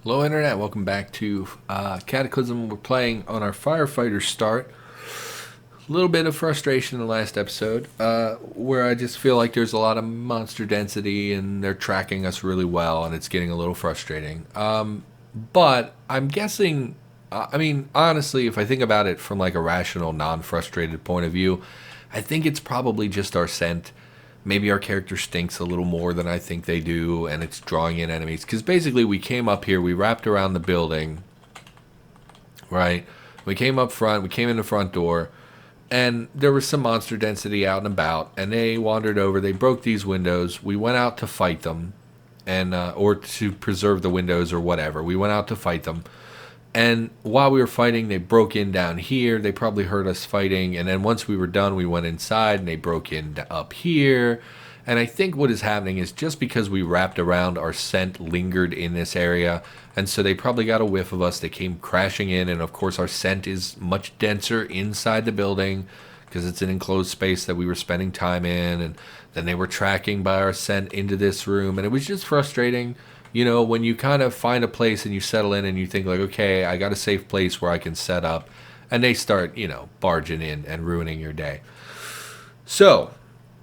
Hello Internet, welcome back to Cataclysm. We're playing on our firefighter start. A little bit of frustration in the last episode, where I just feel like there's a lot of monster density and they're tracking us really well and it's getting a little frustrating. But I'm guessing, honestly, if I think about it from like a rational, non-frustrated point of view, I think it's probably just our scent. Maybe our character stinks a little more than I think they do, and it's drawing in enemies. Because basically, we came up here, we wrapped around the building, right? We came up front, we came in the front door, and there was some monster density out and about, and they wandered over, they broke these windows. We went out to fight them, and or to preserve the windows or whatever. We went out to fight them. And while we were fighting, they broke in down here. They probably heard us fighting. And then once we were done, we went inside and they broke in up here. And I think what is happening is just because we wrapped around, our scent lingered in this area. And so they probably got a whiff of us. They came crashing in. And of course, our scent is much denser inside the building because it's an enclosed space that we were spending time in. And then they were tracking by our scent into this room. And it was just frustrating. You know, when you kind of find a place and you settle in and you think like, okay, I got a safe place where I can set up, and they start, barging in and ruining your day. So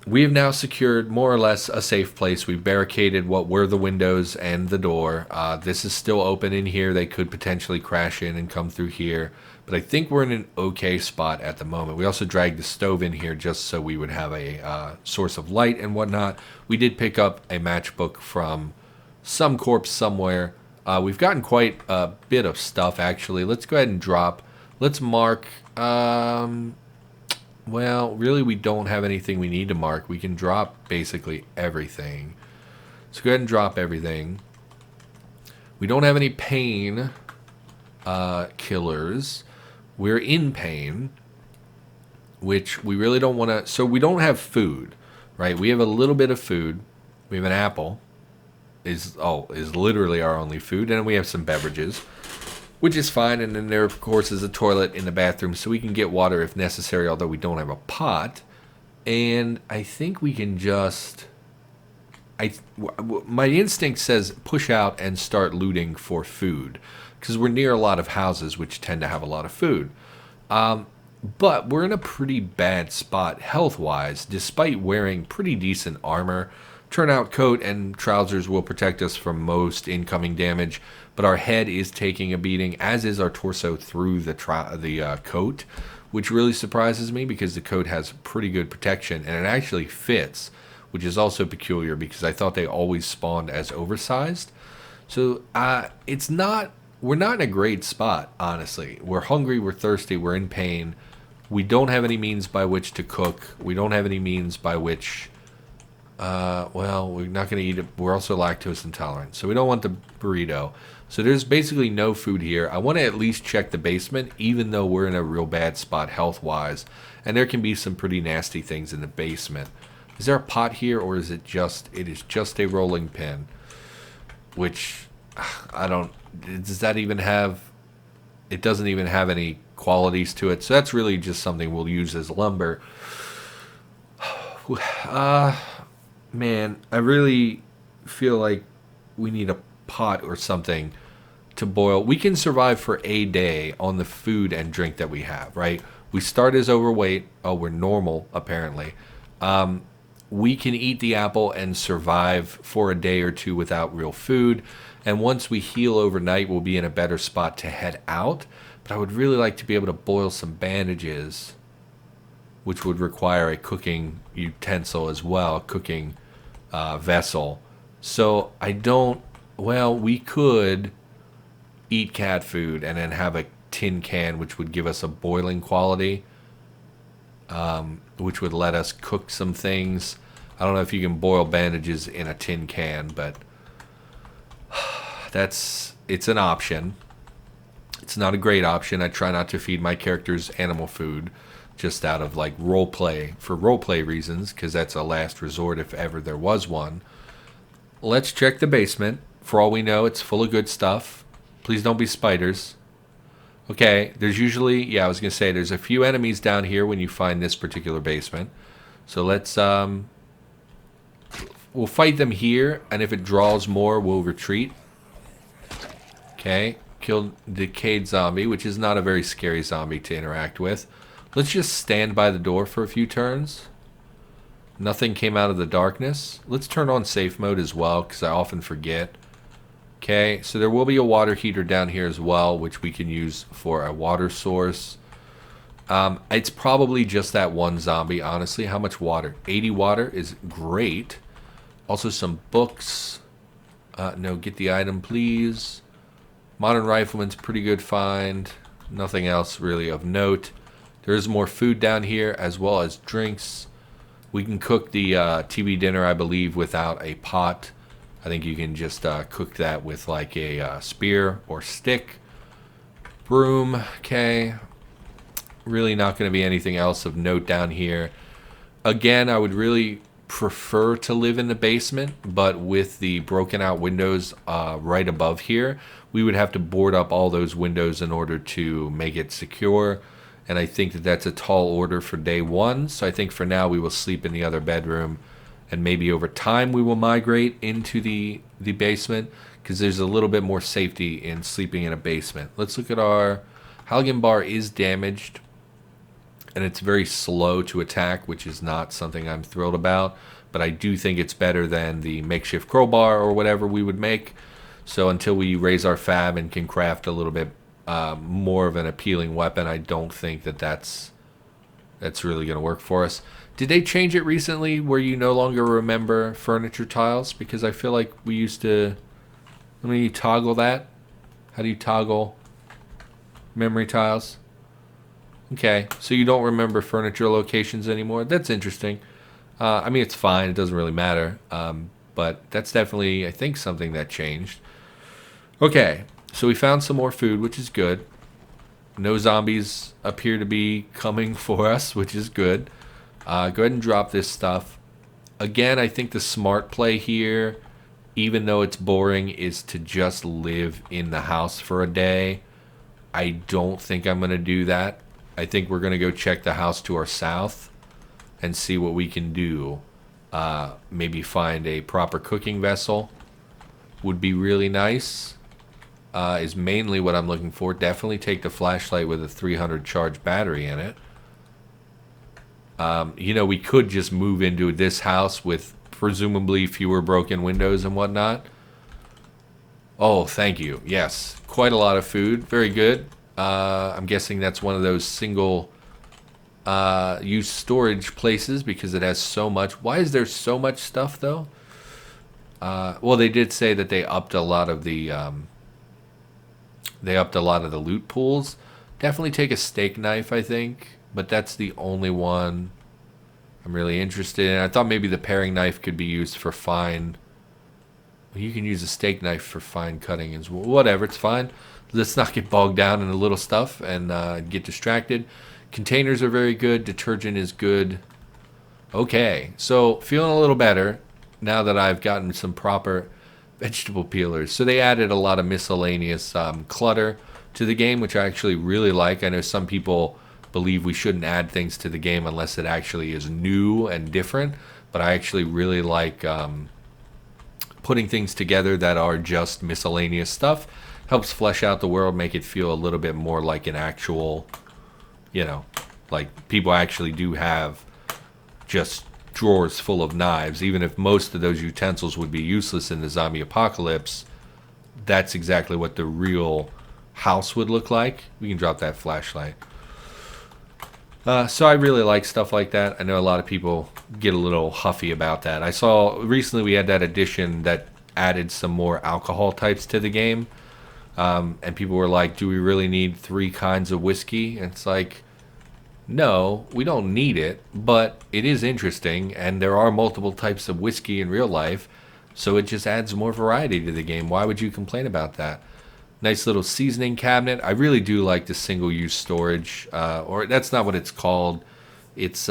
we have now secured more or less a safe place. We've barricaded what were the windows and the door. This is still open in here. They could potentially crash in and come through here, but I think we're in an okay spot at the moment. We also dragged the stove in here just so we would have a source of light and whatnot. We did pick up a matchbook from some corpse somewhere. We've gotten quite a bit of stuff, actually. Let's go ahead and drop. Let's mark. Well, really, we don't have anything we need to mark. We can drop basically everything. Let's go ahead and drop everything. We don't have any pain killers. We're in pain, which we really don't want to. So we don't have food, right? We have a little bit of food. We have an apple. Is literally our only food, and we have some beverages, which is fine. And then there, of course, is a toilet in the bathroom, so we can get water if necessary. Although we don't have a pot, and I think we can just. My instinct says push out and start looting for food, because we're near a lot of houses which tend to have a lot of food. But we're in a pretty bad spot health-wise, despite wearing pretty decent armor. Turnout coat and trousers will protect us from most incoming damage, but our head is taking a beating, as is our torso through the coat, which really surprises me because the coat has pretty good protection and it actually fits, which is also peculiar because I thought they always spawned as oversized. So we're not in a great spot, honestly. We're hungry, we're thirsty, we're in pain. We don't have any means by which to cook. We don't have any means by which. We're not going to eat it. We're also lactose intolerant, so we don't want the burrito. So there's basically no food here. I want to at least check the basement, even though we're in a real bad spot health-wise, and there can be some pretty nasty things in the basement. Is there a pot here, or is it just a rolling pin? Which, I don't, does that even have, it doesn't even have any qualities to it, so that's really just something we'll use as lumber. Man, I really feel like we need a pot or something to boil. We can survive for a day on the food and drink that we have, right? We start as overweight. Oh, we're normal, apparently. We can eat the apple and survive for a day or two without real food. And once we heal overnight, we'll be in a better spot to head out. But I would really like to be able to boil some bandages, which would require a cooking utensil as well, cooking vessel. So we could eat cat food and then have a tin can, which would give us a boiling quality, which would let us cook some things. I don't know if you can boil bandages in a tin can, but it's an option. It's not a great option. I try not to feed my characters animal food, just out of like role play reasons, because that's a last resort if ever there was one. Let's check the basement. For all we know, it's full of good stuff. Please don't be spiders. Okay, there's usually, I was gonna say there's a few enemies down here when you find this particular basement. So let's we'll fight them here, and if it draws more, we'll retreat. Okay, killed decayed zombie, which is not a very scary zombie to interact with. Let's just stand by the door for a few turns. Nothing came out of the darkness. Let's turn on safe mode as well, because I often forget. Okay, so there will be a water heater down here as well, which we can use for a water source. It's probably just that one zombie, honestly. How much water? 80 water is great. Also some books. No, get the item, please. Modern Rifleman's pretty good find. Nothing else really of note. There is more food down here, as well as drinks. We can cook the TV dinner, I believe, without a pot. I think you can just cook that with like a spear or stick. Broom, okay. Really not going to be anything else of note down here. Again, I would really prefer to live in the basement, but with the broken out windows right above here, we would have to board up all those windows in order to make it secure. And I think that that's a tall order for day one. So I think for now we will sleep in the other bedroom. And maybe over time we will migrate into the basement, because there's a little bit more safety in sleeping in a basement. Let's look at our Halligan bar is damaged. And it's very slow to attack, which is not something I'm thrilled about. But I do think it's better than the makeshift crowbar or whatever we would make. So until we raise our fab and can craft a little bit more of an appealing weapon, I don't think that that's really going to work for us. Did they change it recently where you no longer remember furniture tiles? Because I feel like we used to... Let me toggle that. How do you toggle memory tiles? Okay, so you don't remember furniture locations anymore. That's interesting. I mean, it's fine. It doesn't really matter. But that's definitely, I think, something that changed. Okay, so we found some more food, which is good. No zombies appear to be coming for us, which is good. Go ahead and drop this stuff. Again, I think the smart play here, even though it's boring, is to just live in the house for a day. I don't think I'm going to do that. I think we're going to go check the house to our south and see what we can do. Maybe find a proper cooking vessel would be really nice. Is mainly what I'm looking for. Definitely take the flashlight with a 300 charge battery in it. You know, we could just move into this house with presumably fewer broken windows and whatnot. Oh, thank you. Yes, quite a lot of food. Very good. I'm guessing that's one of those single use storage places because it has so much. Why is there so much stuff though? Well, they did say that they upped a lot of the loot pools. Definitely take a steak knife, I think, but that's the only one I'm really interested in. I thought maybe the paring knife could be used for fine. You can use a steak knife for fine cutting as well. Whatever, it's fine. Let's not get bogged down in the little stuff and get distracted. Containers are very good. Detergent is good. Okay, so feeling a little better now that I've gotten some proper vegetable peelers. So they added a lot of miscellaneous clutter to the game, which I actually really like. I know some people believe we shouldn't add things to the game unless it actually is new and different, but I actually really like putting things together that are just miscellaneous stuff. Helps flesh out the world, make it feel a little bit more like an actual, you know, like people actually do have just drawers full of knives. Even if most of those utensils would be useless in the zombie apocalypse, that's exactly what the real house would look like. We can drop that flashlight. So I really like stuff like that. I know a lot of people get a little huffy about that. I saw recently we had that edition that added some more alcohol types to the game. And people were like, do we really need 3 kinds of whiskey? And it's like, no, we don't need it, but it is interesting, and there are multiple types of whiskey in real life, so it just adds more variety to the game. Why would you complain about that? Nice little seasoning cabinet. I really do like the single-use storage, or that's not what it's called. It's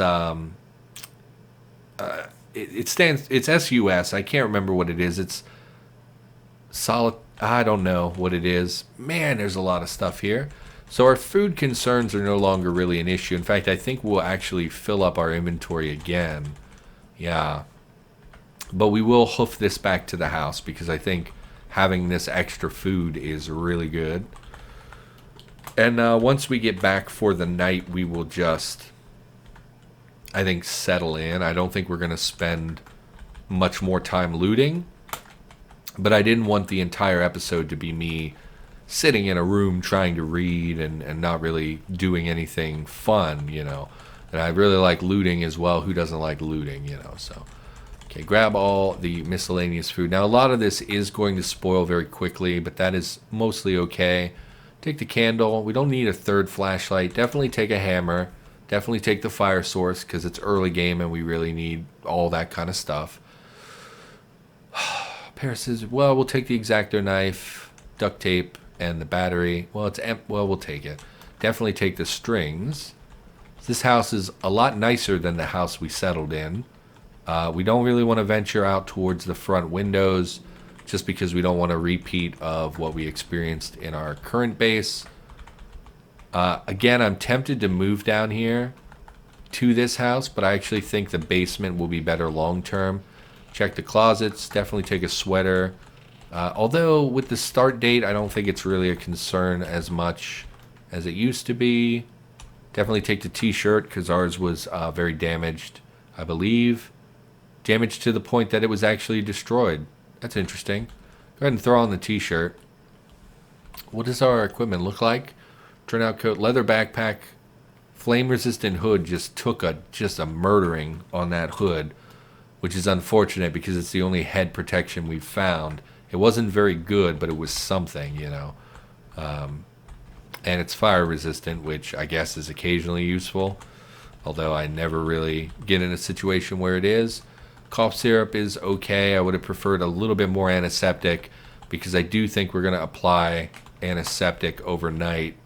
it stands. It's SUS. I can't remember what it is. It's solid. I don't know what it is. Man, there's a lot of stuff here. So our food concerns are no longer really an issue. In fact, I think we'll actually fill up our inventory again. Yeah. But we will hoof this back to the house because I think having this extra food is really good. And once we get back for the night, we will just, I think, settle in. I don't think we're going to spend much more time looting. But I didn't want the entire episode to be me sitting in a room trying to read and not really doing anything fun, you know. And I really like looting as well. Who doesn't like looting, you know? So, okay, grab all the miscellaneous food. Now, a lot of this is going to spoil very quickly, but that is mostly okay. Take the candle. We don't need a third flashlight. Definitely take a hammer. Definitely take the fire source because it's early game and we really need all that kind of stuff. Pair of scissors. Well, we'll take the X-Acto knife, duct tape, and the battery. Well, we'll take it. Definitely take the strings. This house is a lot nicer than the house we settled in. We don't really want to venture out towards the front windows just because we don't want a repeat of what we experienced in our current base. Again, I'm tempted to move down here to this house, but I actually think the basement will be better long term. Check the closets, definitely take a sweater. Although with the start date, I don't think it's really a concern as much as it used to be. Definitely take the t-shirt because ours was very damaged, I believe. Damaged to the point that it was actually destroyed. That's interesting. Go ahead and throw on the t-shirt. What does our equipment look like? Turnout coat, leather backpack, flame-resistant hood. Just took a murdering on that hood, which is unfortunate because it's the only head protection we've found. It wasn't very good, but it was something, you know. And it's fire-resistant, which I guess is occasionally useful, although I never really get in a situation where it is. Cough syrup is okay. I would have preferred a little bit more antiseptic because I do think we're going to apply antiseptic overnight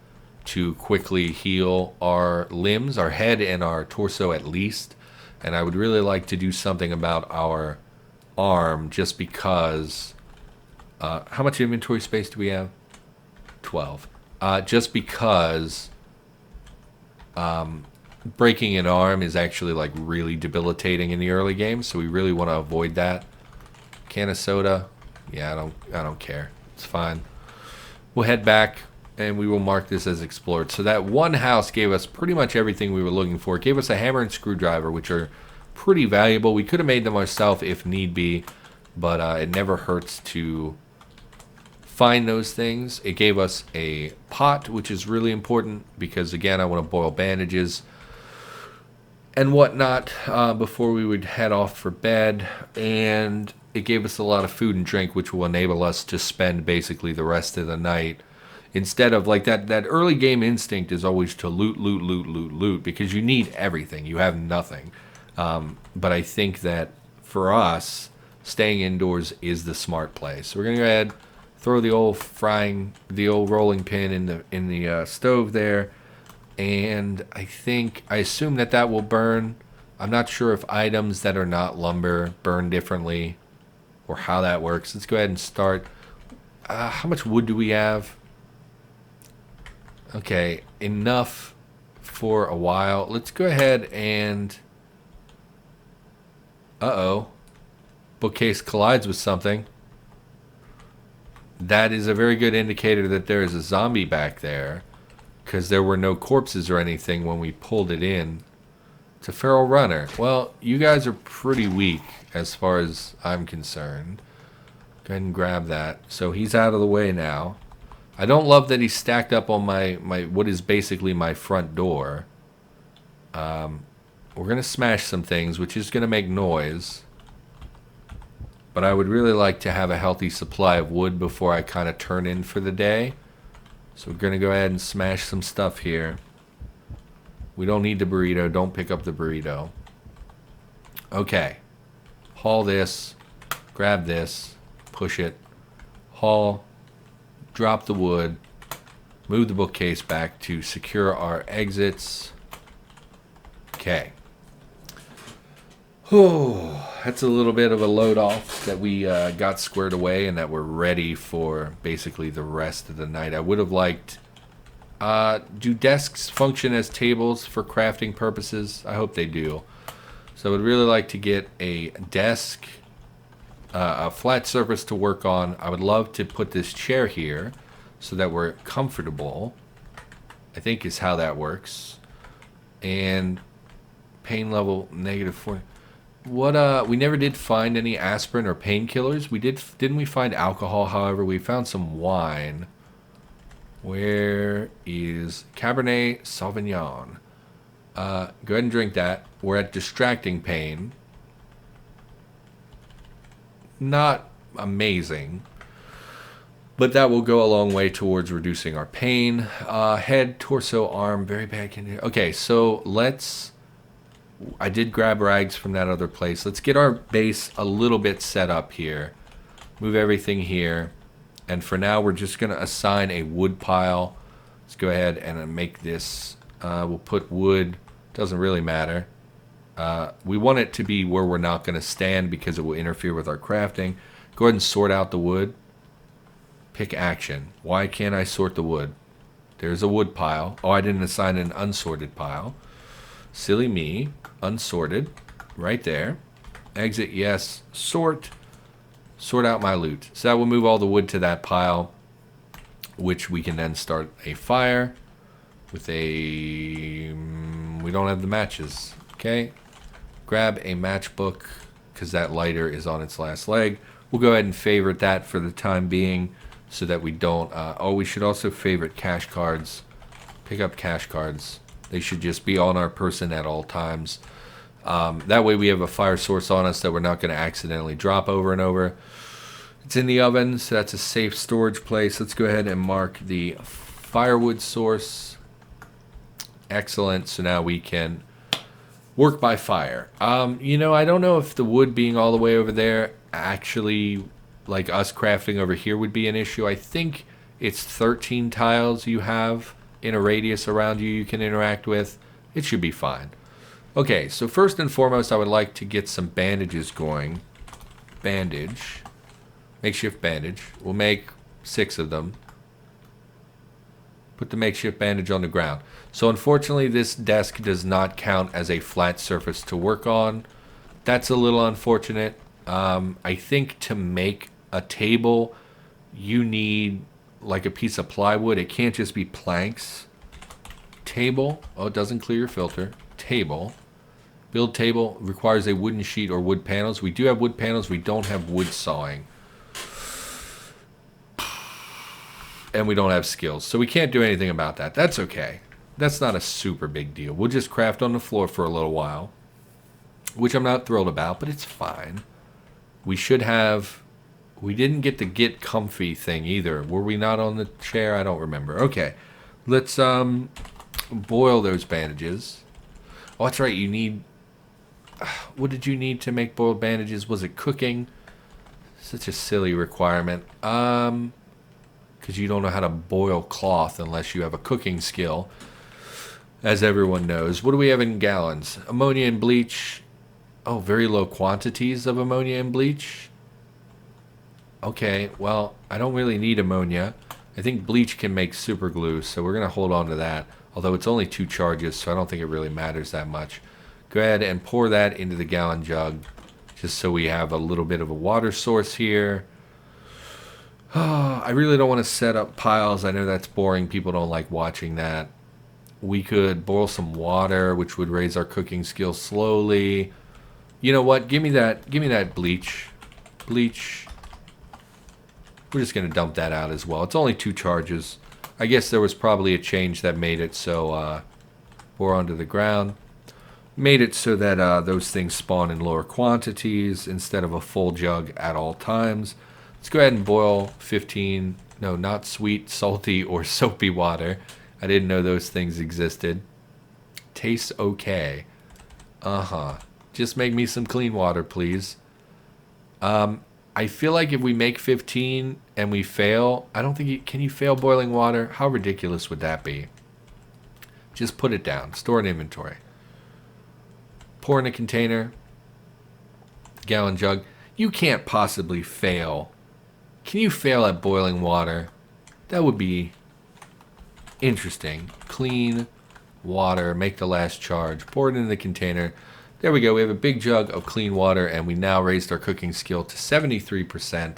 to quickly heal our limbs, our head and our torso at least. And I would really like to do something about our arm just because... how much inventory space do we have? 12. Just because breaking an arm is actually like really debilitating in the early game, so we really want to avoid that. Can of soda, yeah, I don't care. It's fine. We'll head back and we will mark this as explored. So that one house gave us pretty much everything we were looking for. It gave us a hammer and screwdriver, which are pretty valuable. We could have made them ourselves if need be, but it never hurts to find those things. It gave us a pot, which is really important because, again, I want to boil bandages and whatnot before we would head off for bed. And it gave us a lot of food and drink, which will enable us to spend basically the rest of the night. Instead of like that early game instinct is always to loot because you need everything. You have nothing. But I think that for us, staying indoors is the smart play. So we're going to go ahead, throw the old rolling pin in the stove there, and I assume that will burn. I'm not sure if items that are not lumber burn differently or how that works. Let's go ahead and start. How much wood do we have? Okay, enough for a while. Let's go ahead and... Uh-oh. Bookcase collides with something. That is a very good indicator that there is a zombie back there, because there were no corpses or anything when we pulled it in. It's a feral runner. Well, you guys are pretty weak as far as I'm concerned. Go ahead and grab that. So he's out of the way now. I don't love that he's stacked up on my what is basically my front door. We're going to smash some things, which is going to make noise. But I would really like to have a healthy supply of wood before I kind of turn in for the day. So we're going to go ahead and smash some stuff here. We don't need the burrito. Don't pick up the burrito. Okay. Haul this. Grab this. Push it. Haul. Drop the wood. Move the bookcase back to secure our exits. Okay. Oh, that's a little bit of a load off that we got squared away and that we're ready for basically the rest of the night. I would have liked... do desks function as tables for crafting purposes? I hope they do. So I would really like to get a desk. a flat surface to work on. I would love to put this chair here so that we're comfortable, I think is how that works. And pain level -4. What we never did find any aspirin or painkillers. Didn't we find alcohol? However, we found some wine. Where is Cabernet Sauvignon? Go ahead and drink that. We're at distracting pain. Not amazing, but that will go a long way towards reducing our pain. Head, torso, arm, very bad condition. Okay, so I did grab rags from that other place. Let's get our base a little bit set up here. Move everything here. And for now, we're just going to assign a wood pile. Let's go ahead and make this. We'll put wood. Doesn't really matter. We want it to be where we're not going to stand because it will interfere with our crafting. Go ahead and sort out the wood. Pick action. Why can't I sort the wood? There's a wood pile. Oh, I didn't assign an unsorted pile. Silly me. Unsorted. Right there. Exit, yes. Sort. Sort out my loot. So that will move all the wood to that pile, which we can then start a fire with a... we don't have the matches. Okay. Grab a matchbook because that lighter is on its last leg. We'll go ahead and favorite that for the time being so that we don't... we should also favorite cash cards. Pick up cash cards. They should just be on our person at all times. That way we have a fire source on us that we're not going to accidentally drop over and over. It's in the oven, so that's a safe storage place. Let's go ahead and mark the firewood source. Excellent. So now we can work by fire. You know, I don't know if the wood being all the way over there actually, like us crafting over here, would be an issue. I think it's 13 tiles you have in a radius around you can interact with. It should be fine. Okay, so first and foremost, I would like to get some bandages going. Bandage. Makeshift bandage. We'll make 6 of them. Put the makeshift bandage on the ground. So unfortunately, this desk does not count as a flat surface to work on. That's a little unfortunate. I think to make a table, you need like a piece of plywood. It can't just be planks. Table. Oh, it doesn't clear your filter. Table. Build table requires a wooden sheet or wood panels. We do have wood panels. We don't have wood sawing. And we don't have skills. So we can't do anything about that. That's okay. That's not a super big deal. We'll just craft on the floor for a little while. Which I'm not thrilled about, but it's fine. We should have... We didn't get the get comfy thing either. Were we not on the chair? I don't remember. Okay. Let's boil those bandages. Oh, that's right. You need... What did you need to make boiled bandages? Was it cooking? Such a silly requirement. Because you don't know how to boil cloth unless you have a cooking skill, as everyone knows. What do we have in gallons? Ammonia and bleach. Oh, very low quantities of ammonia and bleach. Okay, well, I don't really need ammonia. I think bleach can make super glue, so we're going to hold on to that. Although it's only 2 charges, so I don't think it really matters that much. Go ahead and pour that into the gallon jug, just so we have a little bit of a water source here. Oh, I really don't want to set up piles. I know that's boring. People don't like watching that. We could boil some water, which would raise our cooking skills slowly. You know what? Give me that bleach. Bleach. We're just going to dump that out as well. It's only 2 charges. I guess there was probably a change that made it so pour onto the ground. Made it so that those things spawn in lower quantities instead of a full jug at all times. Let's go ahead and boil 15, no, not sweet, salty, or soapy water. I didn't know those things existed. Tastes okay. Just make me some clean water, please. I feel like if we make 15 and we fail, I don't think can you fail boiling water? How ridiculous would that be? Just put it down. Store in inventory. Pour in a container. Gallon jug. You can't possibly fail. Can you fail at boiling water? That would be interesting. Clean water. Make the last charge. Pour it in the container. There we go. We have a big jug of clean water, and we now raised our cooking skill to 73%.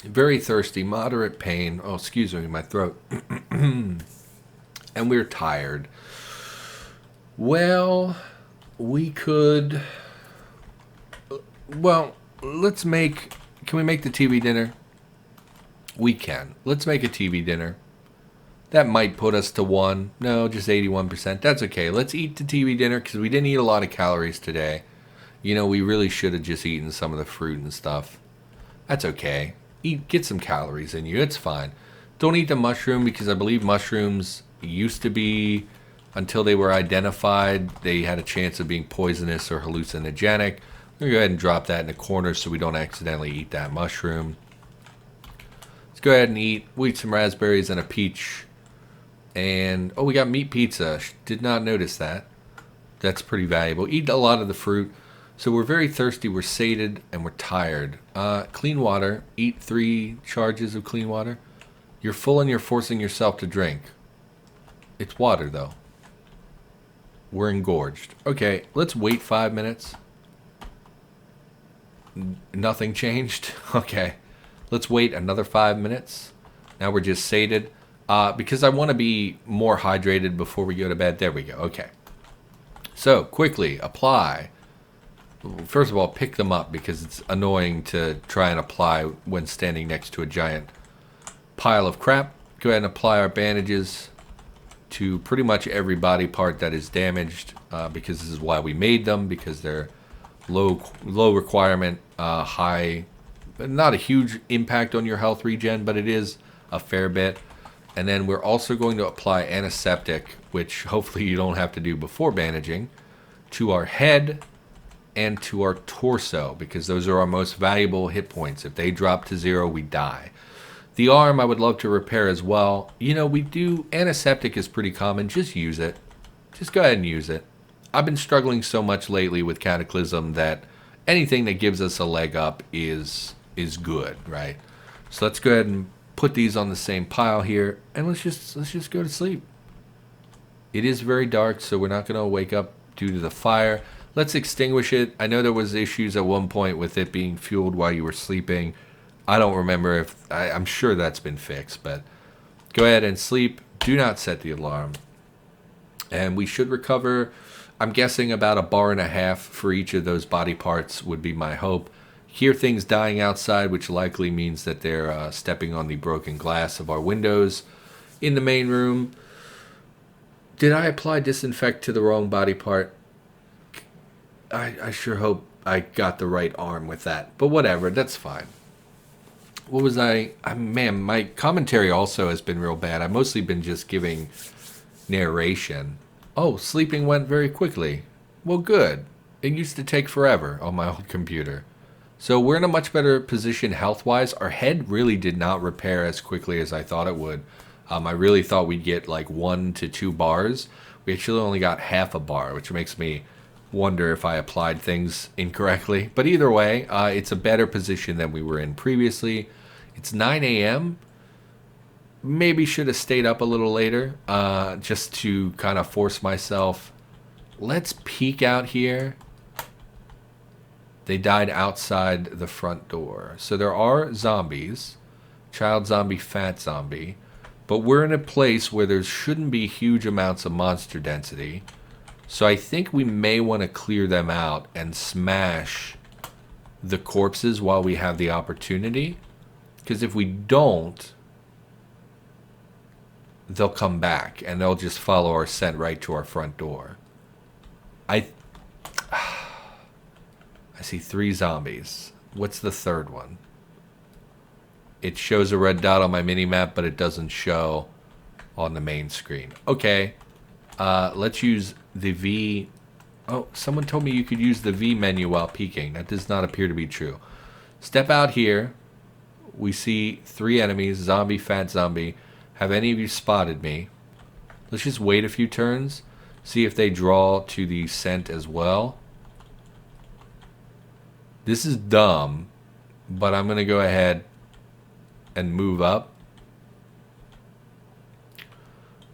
Very thirsty, moderate pain. Oh, excuse me, my throat. And we're tired. Well, we could... Well, let's make... Can we make the TV dinner? We can. Let's make a TV dinner. That might put us to 1. No, just 81%. That's okay. Let's eat the TV dinner because we didn't eat a lot of calories today. You know, we really should have just eaten some of the fruit and stuff. That's okay. Get some calories in you. It's fine. Don't eat the mushroom because I believe mushrooms used to be, until they were identified, they had a chance of being poisonous or hallucinogenic. I'm going to go ahead and drop that in the corner so we don't accidentally eat that mushroom. Let's go ahead and eat. We'll eat some raspberries and a peach. And, oh, we got meat pizza. Did not notice that. That's pretty valuable. Eat a lot of the fruit. So we're very thirsty, we're sated, and we're tired. Clean water. Eat 3 charges of clean water. You're full and you're forcing yourself to drink. It's water, though. We're engorged. Okay, let's wait 5 minutes. Nothing changed? Okay. Let's wait another 5 minutes. Now we're just sated. Because I want to be more hydrated before we go to bed. There we go. Okay. So, quickly, apply. First of all, pick them up because it's annoying to try and apply when standing next to a giant pile of crap. Go ahead and apply our bandages to pretty much every body part that is damaged because this is why we made them, because they're low requirement, high, not a huge impact on your health regen, but it is a fair bit. And then we're also going to apply antiseptic, which hopefully you don't have to do before bandaging, to our head and to our torso, because those are our most valuable hit points. If they drop to 0, we die. The arm I would love to repair as well. You know, antiseptic is pretty common. Just use it. Just go ahead and use it. I've been struggling so much lately with Cataclysm that anything that gives us a leg up is good, right? So let's go ahead and put these on the same pile here, and let's just go to sleep. It is very dark, so we're not going to wake up due to the fire. Let's extinguish it. I know there was issues at one point with it being fueled while you were sleeping. I don't remember if... I'm sure that's been fixed, but go ahead and sleep. Do not set the alarm. And we should recover, I'm guessing, about 1.5 bars for each of those body parts would be my hope. Hear things dying outside, which likely means that they're stepping on the broken glass of our windows in the main room. Did I apply disinfect to the wrong body part? I sure hope I got the right arm with that. But whatever, that's fine. What was man, my commentary also has been real bad. I've mostly been just giving narration. Oh, sleeping went very quickly. Well, good. It used to take forever on my old computer. So we're in a much better position health-wise. Our head really did not repair as quickly as I thought it would. I really thought we'd get like 1 to 2 bars. We actually only got half a bar, which makes me wonder if I applied things incorrectly. But either way, it's a better position than we were in previously. It's 9 a.m. Maybe should have stayed up a little later just to kind of force myself. Let's peek out here. They died outside the front door. So there are zombies. Child zombie, fat zombie. But we're in a place where there shouldn't be huge amounts of monster density. So I think we may want to clear them out and smash the corpses while we have the opportunity. Because if we don't, they'll come back and they'll just follow our scent right to our front door. I see 3 zombies. What's the third one? It shows a red dot on my mini-map, but it doesn't show on the main screen. Okay. Let's use the V. Oh, someone told me you could use the V menu while peeking. That does not appear to be true. Step out here. We see 3 enemies. Zombie, fat zombie. Have any of you spotted me? Let's just wait a few turns. See if they draw to the scent as well. This is dumb, but I'm going to go ahead and move up.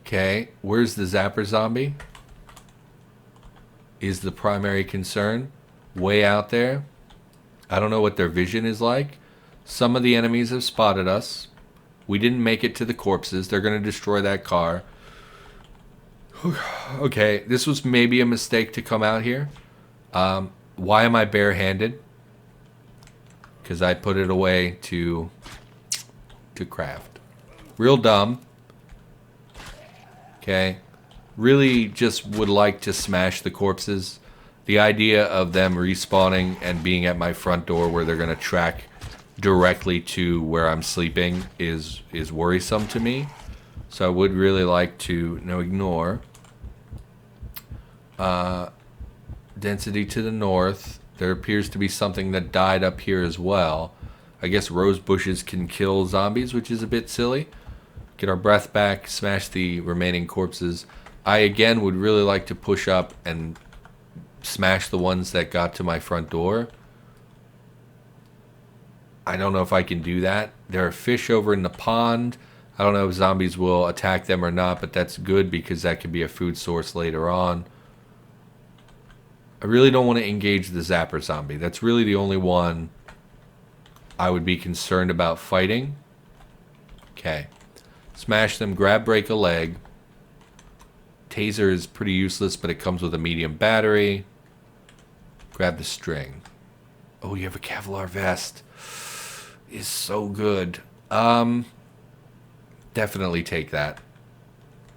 Okay, where's the zapper zombie? is the primary concern. Way out there. I don't know what their vision is like. Some of the enemies have spotted us. We didn't make it to the corpses. They're going to destroy that car. Okay, this was maybe a mistake to come out here. Why am I barehanded? Because I put it away to craft. Real dumb. Okay. Really just would like to smash the corpses. The idea of them respawning and being at my front door where they're going to track directly to where I'm sleeping is worrisome to me. So I would really like to ignore. Density to the north. There appears to be something that died up here as well. I guess rose bushes can kill zombies, which is a bit silly. Get our breath back, smash the remaining corpses. I again would really like to push up and smash the ones that got to my front door. I don't know if I can do that. There are fish over in the pond. I don't know if zombies will attack them or not, but that's good because that could be a food source later on. I really don't want to engage the zapper zombie. That's really the only one I would be concerned about fighting. Okay. Smash them, grab, break a leg. Taser is pretty useless, but it comes with a medium battery. Grab the string. Oh, you have a Kevlar vest. Is so good. Definitely take that.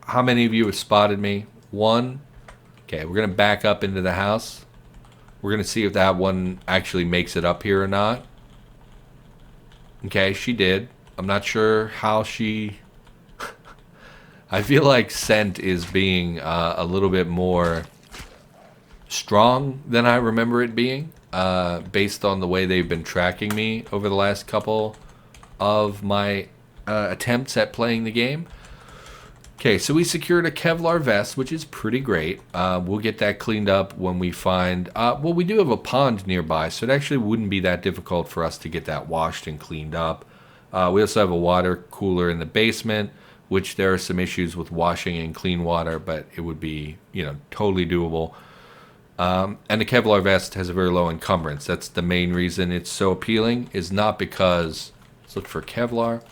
How many of you have spotted me? One. Okay, we're going to back up into the house. We're going to see if that one actually makes it up here or not. Okay, she did. I'm not sure how she... I feel like scent is being a little bit more strong than I remember it being, based on the way they've been tracking me over the last couple of my attempts at playing the game. Okay, so we secured a Kevlar vest, which is pretty great. We'll get that cleaned up when we find... well, we do have a pond nearby, so it actually wouldn't be that difficult for us to get that washed and cleaned up. We also have a water cooler in the basement, which there are some issues with washing in clean water, but it would be, totally doable. And the Kevlar vest has a very low encumbrance. That's the main reason it's so appealing, is not because... Let's look for Kevlar.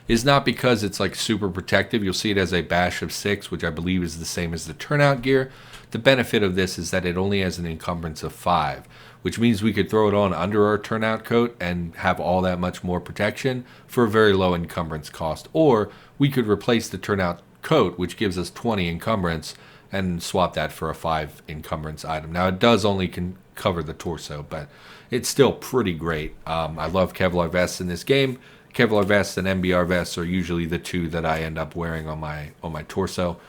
Is not because it's like super protective. You'll see it as a bash of 6, which I believe is the same as the turnout gear. The benefit of this is that it only has an encumbrance of 5, which means we could throw it on under our turnout coat and have all that much more protection for a very low encumbrance cost. Or we could replace the turnout coat, which gives us 20 encumbrance, and swap that for a 5 encumbrance item. Now, it does only cover the torso, but it's still pretty great. I love Kevlar vests in this game. Kevlar vests and MBR vests are usually the two that I end up wearing on my torso.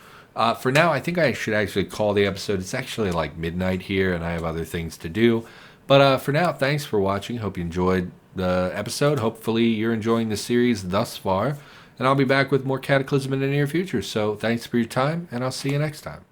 For now, I think I should actually call the episode. It's actually like midnight here, and I have other things to do. But for now, thanks for watching. Hope you enjoyed the episode. Hopefully, you're enjoying the series thus far. And I'll be back with more Cataclysm in the near future. So thanks for your time, and I'll see you next time.